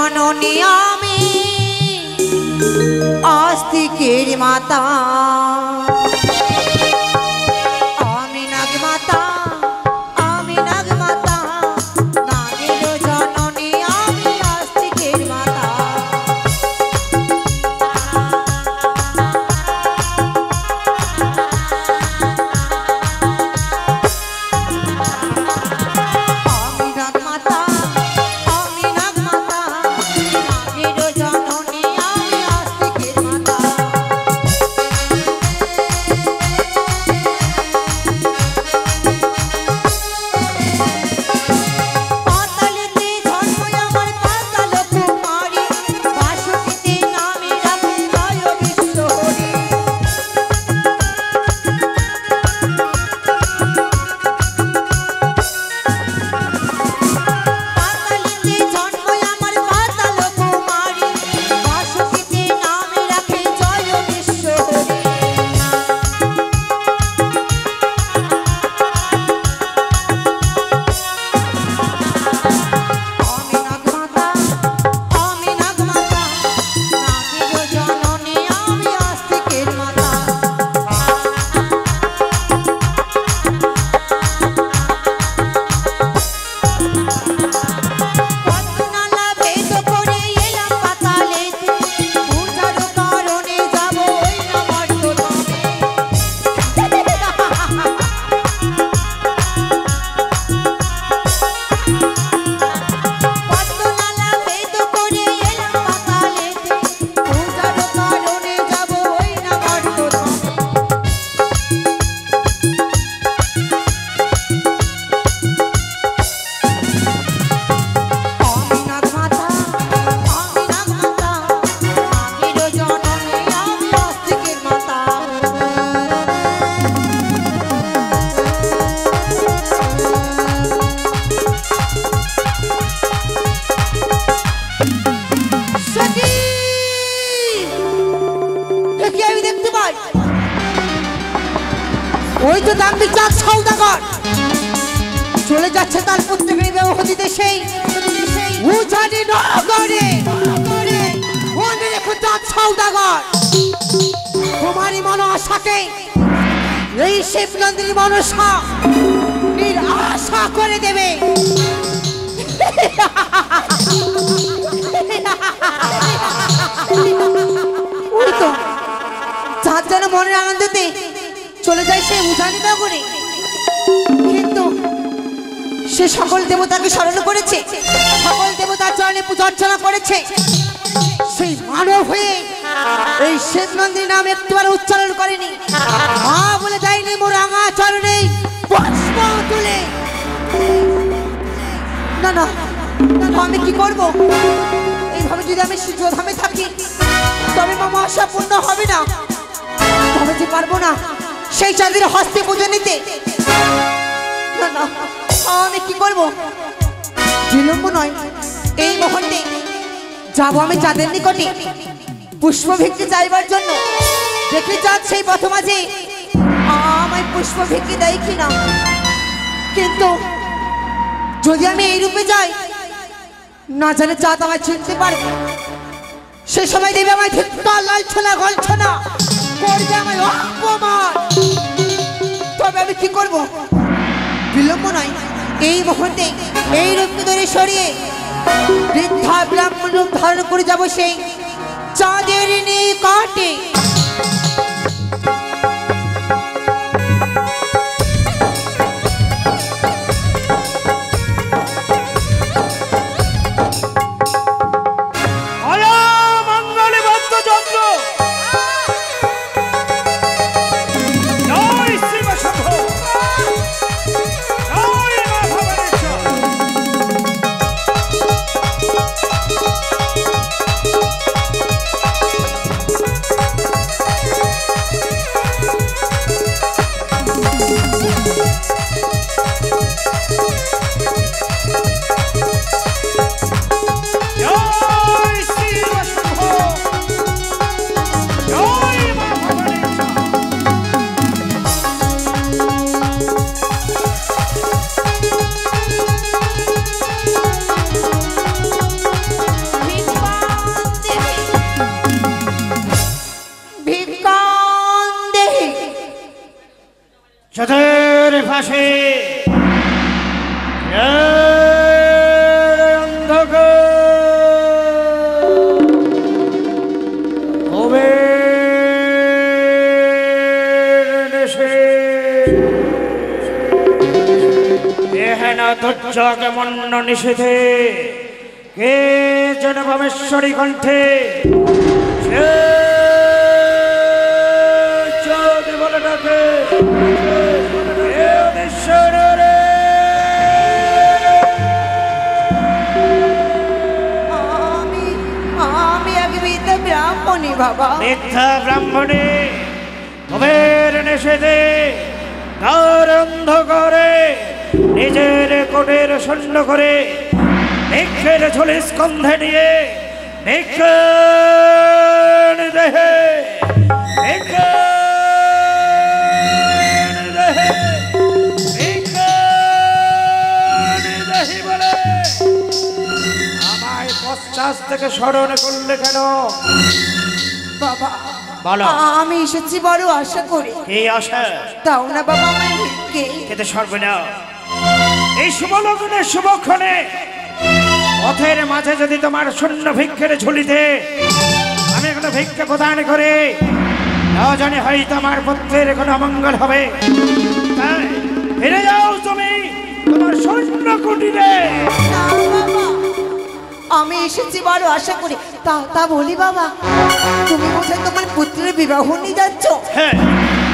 জননী আমি আস্তিকের মাতা আমি নাগ মাতা আমি নাগ মাতা নাগের জননী আমি আস্তিকের মাতা ওই তো দাম্ভিক চাঁদ সওদাগর চলে যাচ্ছে তার পুত্রকে বিবাহ দিতে সেই উজানি নগরে মনে রেখো চাঁদ সওদাগর তোমারই মনসাকে এই শিবনন্দিনী মনসা নিরাশা করে দেবে ওই তো চাঁদ যেন মনের আনন্দতে চলে যায় সে উজানি নগরে কিন্তু সে সকল দেবতাকে স্মরণ করেছে সকল দেবতার চরণে পূজা অর্চনা করেছে সেই মানব হয়ে এই শিবনন্দিনী নাম একটিবার উচ্চারণ করেনি মা বলে যায়নি মোর রাঙা চরণে পুষ্প তুলে না না আমি কি করব এইভাবে যদি আমি সূর্যধামে থাকি তবে মামা আশা পূর্ণ হবে না তবে যে পারবো না সেই চাঁদের হস্তে পুজো নিতে না না আমি কি করব বিলম্ব নয় এই মুহূর্তে যাবো আমি চাঁদের নিকটে পুষ্প ভিক্ষে চাইবার জন্য দেখি চাঁদ সেই পথ মাঝে আমায় পুষ্প ভিক্ষে দেয় কিনা কিন্তু যদি আমি এই রূপে যাই না জানে চাঁদ আমায় চিনতে পারবে সে সময় দেবে আমায় ধিক্কার লাঞ্ছনা গঞ্ছনা করবে আমায় অপমান তবে আমি কি করব বিলম্ব নয় এই মুহূর্তে এই রূপকে ধরে সরিয়ে বৃদ্ধা ব্রাহ্মণ রূপ ধারণ করে যাব সেই চাঁদের নিকটে ভাসে দুর্যোগে মন্ন নিষেধে কে যেন ভবেশ্বরী কণ্ঠে বলে ডাকে আমি আগে মিথ্যা ব্রাহ্মণী বাবা, মিথ্যা ব্রাহ্মণী ভবের নিষেধে তার অন্ধ করে নিজের কোটের শূন্য করে ভিক্ষের ঝুলি স্কন্ধে নিয়ে ভিক্ষণ দেহে বলে আমায় পশ্চাৎ থেকে স্মরণ করলে কেন বাবা? বলো। আমি এসেছি বড় আশা করি। কি আশা? তাও না বাবা আমার ভিক্ষে খেতে সর্বনা এই শুভলগ্নে শুভক্ষণে পথের মাঝে যদি তোমার শূন্য ভিক্ষের ঝুলিতে আমি কোনো ভিক্ষে প্রদান করে না জানি হয়তো আমার পুত্রের কোনো অমঙ্গল হবে। তাই ফিরে যাও তুমি তোমার শূন্য কুটিরে। না বাবা, আমি এসেছি বড় আশা করি। তা বলি বাবা, তুমি বোধহয় তোমার পুত্রের বিবাহ নিয়ে যাচ্ছ? হ্যাঁ।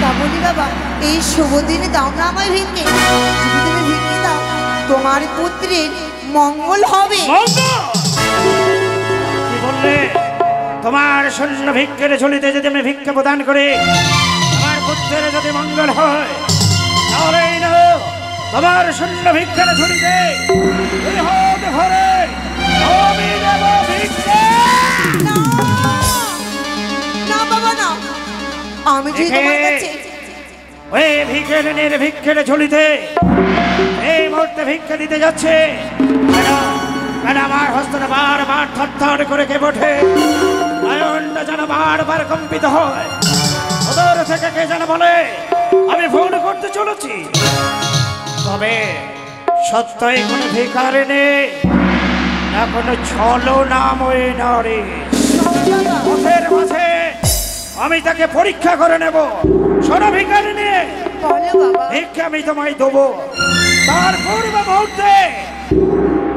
তা বলি বাবা, এই শুভ দিনে দাও না আমায় ভিক্ষে। যদি তুমি ভিক্ষে দাও তোমার পুত্রের মঙ্গল হবে। কি বললে? তোমার শূন্য ভিক্ষের ঝুলিতে যদি আমি ভিক্ষা প্রদান করি আমার পুত্রের যদি মঙ্গল হয় তাহলেই না তোমার শূন্য ভিক্ষের ঝুলিতে ভরে আমি দেব ভিক্ষা। না বাবা না, আমি যে তোমার কাছে ওই ভিক্ষের ভিক্ষের ঝুলিতে এই মুহূর্তে ভিক্ষা দিতে যাচ্ছে কেন আমার হস্তটা বারবার থরথর করে কেঁপে ওঠে, নয়নটা যেন বারবার কম্পিত হয়। ওদের থেকে কে যেন বলে আমি ফোন করতে চলেছি। তবে সত্যই কোনো ভিখারি নেই না কোনো ছলো নামই নারী। পথের মাঝে আমি তাকে পরীক্ষা করে নেব। শোনো ভিখারি নিয়ে ভিক্ষা আমি তোমায় দেবো, তার পূর্ব মুহূর্তে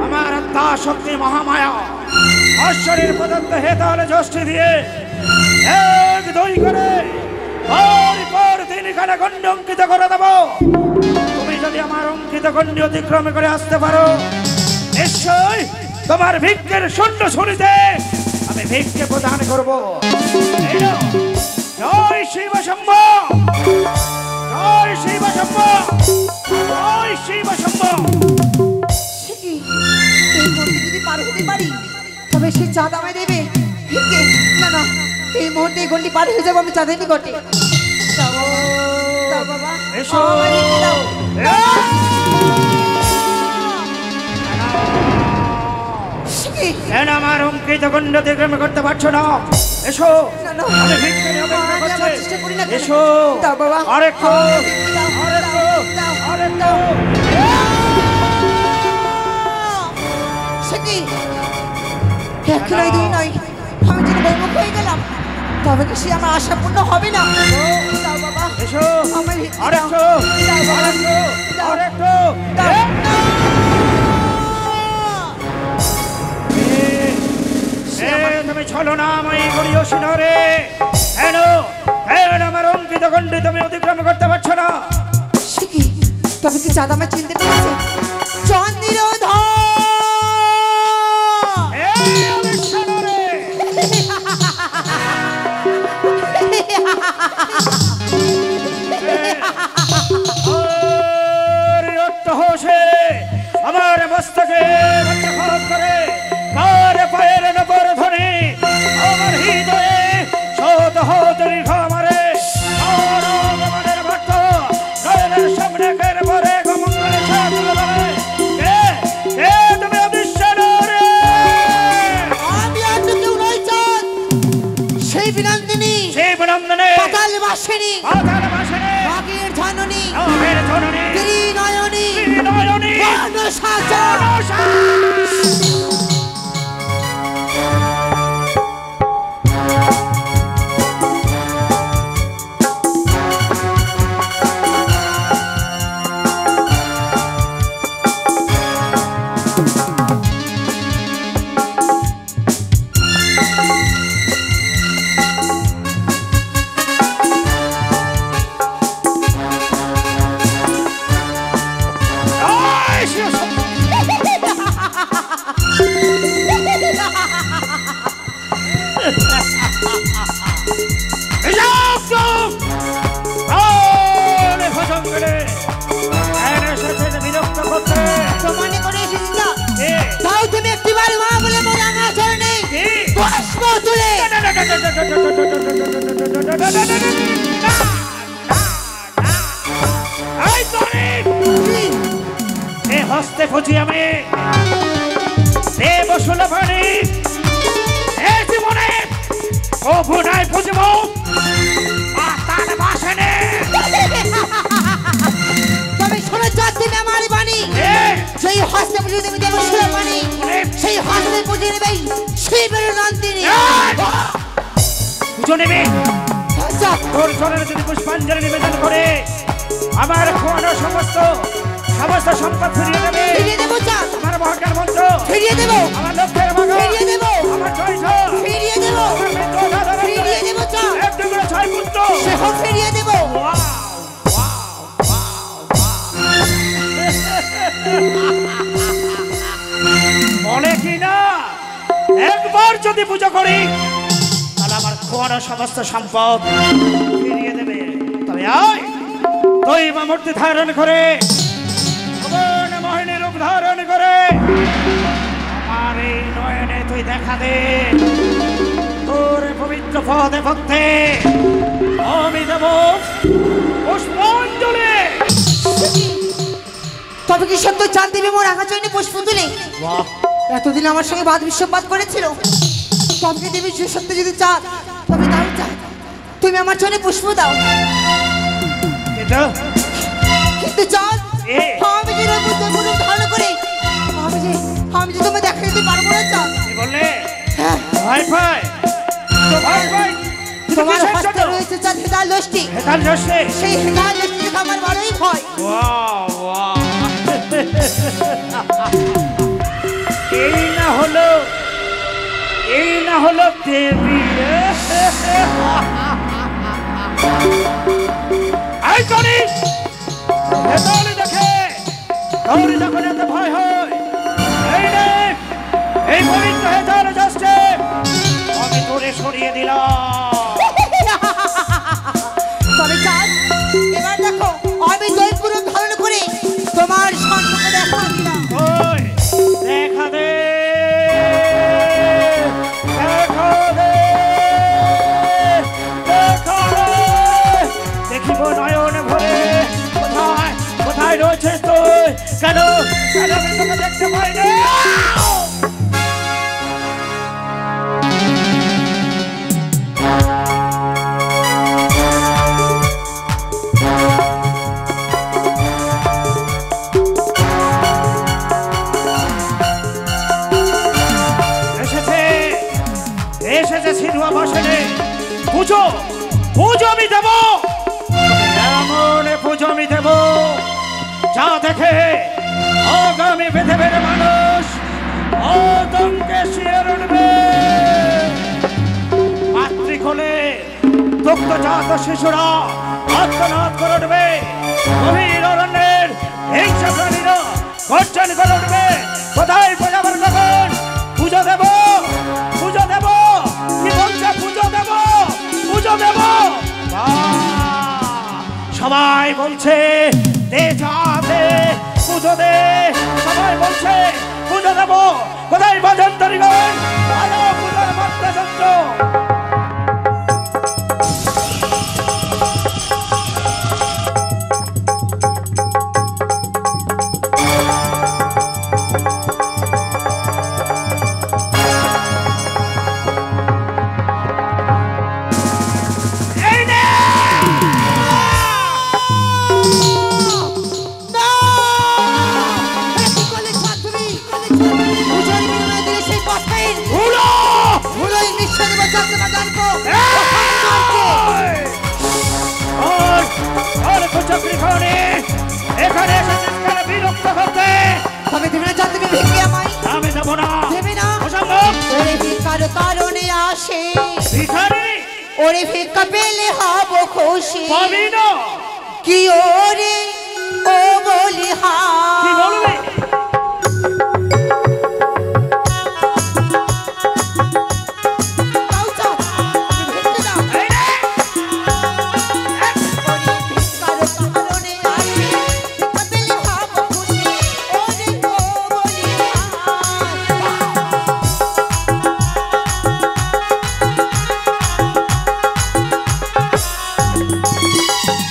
আমার আত্মা শক্তি মহামায়া ঈশ্বরের প্রদত্ত হে তাহলে যষ্টি দিয়ে 1-2 করে পর 3খানা গণ্ড অঙ্কিত করে দেব। তুমি যদি আমার অঙ্কিত গণ্ড অতিক্রম করে আসতে পারো নিশ্চয় তোমার ভিক্ষের শূন্য শুনিতে আমি ভিক্ষে প্রদান করব। জয় শিব শম্ভ, জয় শিব শম্ভ, জয় শিব শম্ভ। যদি পার হতে পারি তবে সে চাঁদ আমায় দেবে ভিক্ষে। না না, এই মুহূর্তে এই গন্ডি পার হয়ে যাবো আমি চাঁদের নিকটে। বাবা এসো। কেন আমার অঙ্কিত গণ্ড অতিক্রম করতে পারছো না? এসো, আমি ভিক্ষে নিয়ে অপেক্ষা করছি। এসো আরেকটু আরেকটু। এক নয় দুই নয়, আমি যেন বৈমুখ হয়ে গেলাম, তবে কি সে আমার আশা পূর্ণ হবে না? বাবা এসো আরেকটু আরেকটু। তুমি ছলো না আমি করিও সিনরে। কেন আমার অঙ্কিত গণ্ডে তুমি অতিক্রম করতে পারছো না? তবে কি চাঁদ আমায় চিনতে পেরেছে? চন্দ্রধর আমার মস্তকে করে কার পায়ের নবর ধরে আমার হৃদয়ে শত দীর্ঘ আমারে আমাদের ভক্ত নয়নের সামনে কের পরে গমঙ্গলে তুমি অবিশ্বাস রে। আমি আর তো কেউ নই চাঁদ, সেই বিনন্দিনী, সেই বিনন্দিনী, পাতাল বাসিনী, পাতাল বাসিনী, বাগের ঝননী, বাগের ঝননী, মনসা যা। হস্তে খুঁজি আমি দেব সুলভনী এ জীবনে কবু নাই খুঁজব তার বাসনে। তবে শোনো যাচ্ছি আমার বাণী, সেই হস্তে পুজো দেবে দেব সুলভনী, সেই হস্তে পুজো নেবে শিবের নন্দিনী। পুজো নেবে তোর চরণে যদি পুষ্পাঞ্জলি নিবেদন করে আমার খোয়ানো সমস্ত সমস্ত সম্পদ ফিরিয়ে দেবে। ফিরিয়ে দেবো চাঁদ, আমার মহাকার মন্ত্র ফিরিয়ে দেবো, আমার লক্ষ্যের ভাগা ফিরিয়ে দেবো, আমার জয়ঠ ফিরিয়ে দেবো, ফিরিয়ে দেবো চাঁদ, একটু করে ছয় পুত্র সেহ ফিরিয়ে দেবো। বলে কি না একবার যদি পুজো করি তাহলে আমার খোয়ানো সমস্ত সম্পদ ফিরিয়ে দেবে। তবে আয় তুই বা মূর্তি ধারণ করে মোহিনী রূপ ধারণ করে আমার এই নয়নে তুই দেখা দে তোর পবিত্র পদে ভক্তে আমি দেব পুষ্পাঞ্জলি। তবে কি সত্য চাঁদ দেবে মোর আঘা চয়নে পুষ্প তুলে? এতদিন আমার সঙ্গে বাদ বিশ্ববাদ করেছিল, তবে দেবী যে সত্য যদি চাঁদ তবে দাও চাঁদ তুমি আমার চয়নে পুষ্প দাও। কিন্তু চাঁদ আমি যে রূপ ধারণ করে আমি যে তোমায় দেখা দিতে পারবো না চাঁদ। বললে ভয় পাই তো ভয় পাই তোমার হস্তে রয়েছে চাঁদ হেতাল দোষটি, হেতাল দোষে সেই হেতাল দোষটি আমার বড়ই ভয়। এই না হলো দেবী আই করি হেতাল দেখে তোর যখন এত ভয় হয় এই রে এই পবিত্র হেতাল দোষে আমি তোরে সরিয়ে দিলাম। তবে চাঁদ এবার দেখো আমি দৈপুর ধারণ করে তোমার সম্মুখে দেখা দিলাম। দেখা দে দেখিব নয়ন ভরে কোথায় কোথায় রয়েছে তুই কেন কেন আমি তোকে দেখতে পাই না। পুজো পুজো আমি দেব এমন পুজো আমি দেব যা দেখে আগামী পৃথিবীর মানুষ আতঙ্কে শিহরে উঠবে। মাতৃকোলে দুগ্ধজাত শিশুরা আত্মনাদ করে উঠবে, গভীর অরণ্যের হিংসা প্রাণীরা গর্জন করে উঠবে। কোথায় প্রজাবার কখন পুজো দেব পুজো দেব কি বলছে পুজো দেব পুজো দেব। সবাই বলছে দে যা দে পুজো দে, সবাই বলছে পুজো দেব। কোথায় ভজন্তরীগণ ভালো পুজোর মন্ত্রযন্ত্র দেবো না। দেবে না? অসম্ভব। ওরে ভিক্ষার কারণে আসে, ভিখারি ওরে ভিক্ষা পেলে হব খুশি। পাবি না। কি ওরে ও বলি হা, কি বলবে? দাও দাও, তুমি ভিক্ষা দাও। এই রে। ওরে ভিক্ষার কারণে আসে, ভিক্ষা পেলে হব খুশি। ওরে ও বলি হা।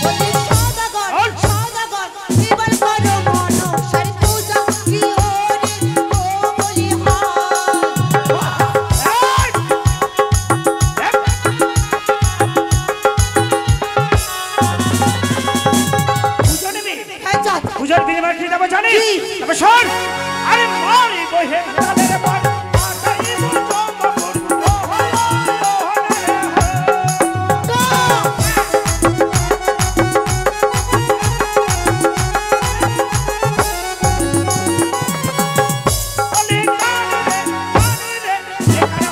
বলি সদাগর, সদাগর, এবার করো মনসার পূজা। কি ওরে ও বলি হা। পুজো নিবি? হ্যাঁ, যা, যা। পুজোর বিনিময়ে কি দেবো জানিস? কি? তবে শোন, আরে মারি বহে তাদের পর আতাই মুজম্মপুর ওহলা ওহলা অলি কানে এখানে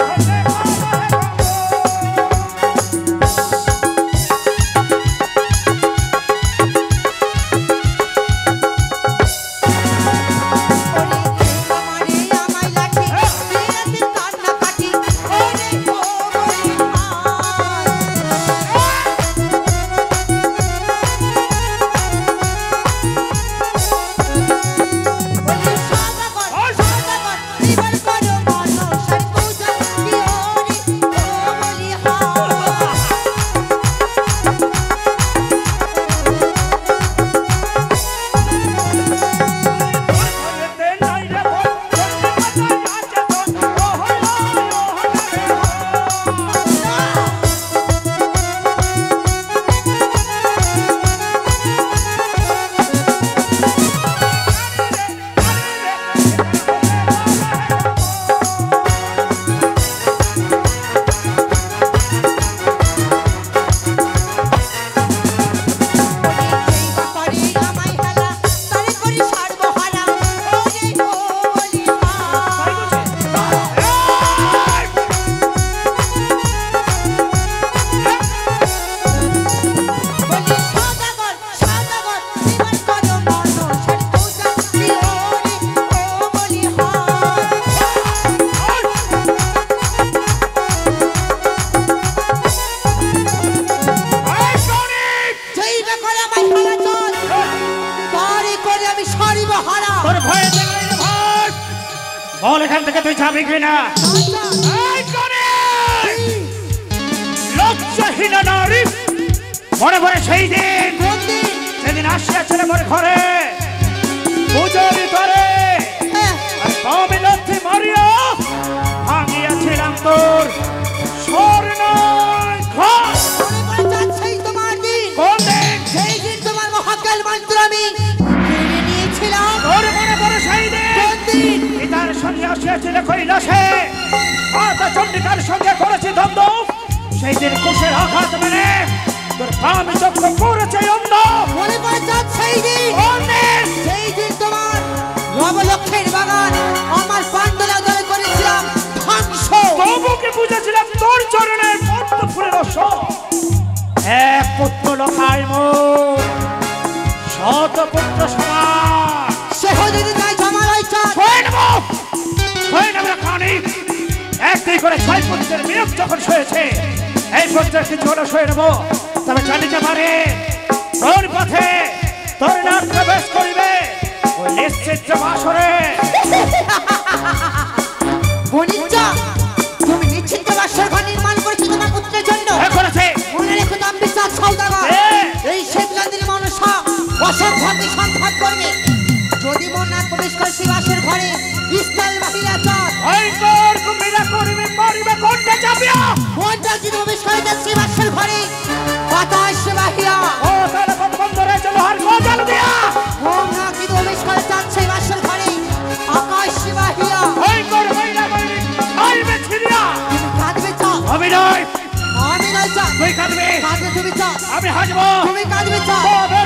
ওরে আমারে আমায় লাঠি, বিরাতে কান্না কাটি। ওরে ও বলি হা। বলি সদাগর, সদাগর, এবার করো মনসার পূজা। কি ওরে ও বলি হা। করে আমায় হেলা, তারে করি সর্বহারা। ওরে ও বলি হা। বলি সদাগর, সদাগর, এবার করো মনসার পূজা। কি ওরে ও বলি হা। যেই বা করে আমায় হেলা চল, তারে করে আমি সর্বহারা। তোর ভয়ে দেখলে রে ভাই। বল এখান থেকে তুই যাবি কিনা? এই গণেশ! লজ্জাহীনা নারী! মনে পড়ে সেই দিন বন্দি, সেদিন আসিয়াছিল মোর ঘরে পুজোর ভিতরে হ্যাঁ, আর আমি লক্ষ্মী মারিয়া ভাঙিয়াছিলাম তোর স্বর্ণ ঘর। মনে পড়ে যাচ্ছেই তোমার দিন, কোন দিন? সেই দিন তোমার মহাকাল মন্ত্র আমি কেড়ে নিয়েছিলাম। তোর মনে পড়ে সেই দিন কোন দিন? পিতার সঙ্গে আসিয়াছিল কৈলাসে মাতা চণ্ডিকার সঙ্গে করেছি দ্বন্দ্ব। সেই দিন কুশের আঘাত মেনে তোর আমি চক্র করেছে অন্ধ। মনে পড়ে যাচ্ছেই দিন, কোন দিন? সেই দিন তোমার নবলক্ষের বাগান আমার পাণ্ডলা দলে করেছিলাম ধ্বংস। তবুকে বুঝেছিলাম তোর চরণের পদ্ম ফুলের রস। এক পুত্র লোকায় মোর শত পুত্র সমান। সে যদি তাই জমা রয়েছে হয়ে নেব খানি। এক দুই করে 6 পুত্রের বিয়োগ যখন সয়েছে এই পুত্রের কিছু হলো সয়ে নেব। তবে জানিতে পারে তোর পথে তোর নাম প্রবেশ করিবে ওই নিশ্চিত বাসরে। বনিজা, তুমি নিশ্চিন্ত বাসর ঘর নির্মাণ করেছো তোমার পুত্রের জন্য। করেছে মনে রেখো দাম বিশ্বাস সৌদাগর, হ্যাঁ। এই শিবচন্দ্রের মনসা অসম্ভবকে সম্ভব করবে। যদি মন না প্রবেশ করে সে বাসর ঘরে স্থল বাহিরা চাঁদ ওই তোর কুমিরা করিবে মরিবে কোনটা চাপিয়া। মনটা যদি প্রবেশ করে সে বাসর ঘরে বাতাস বাহিরা ও তাহলে বন্ধ রয়েছে লোহার গোজাল দিয়া। মন না যদি প্রবেশ করে সে বাসর ঘরে আকাশ বাহিরা। ওই তোর মহিলা মহিলা ছাইবে ছিড়িয়া। তুমি কাঁদবে চাঁদ, আমি নয় আমি নয় চাঁদ, তুই কাঁদবি। কাঁদবে তুমি চাঁদ, আমি হাসবো তুমি কাঁদবে চাঁদ। তবে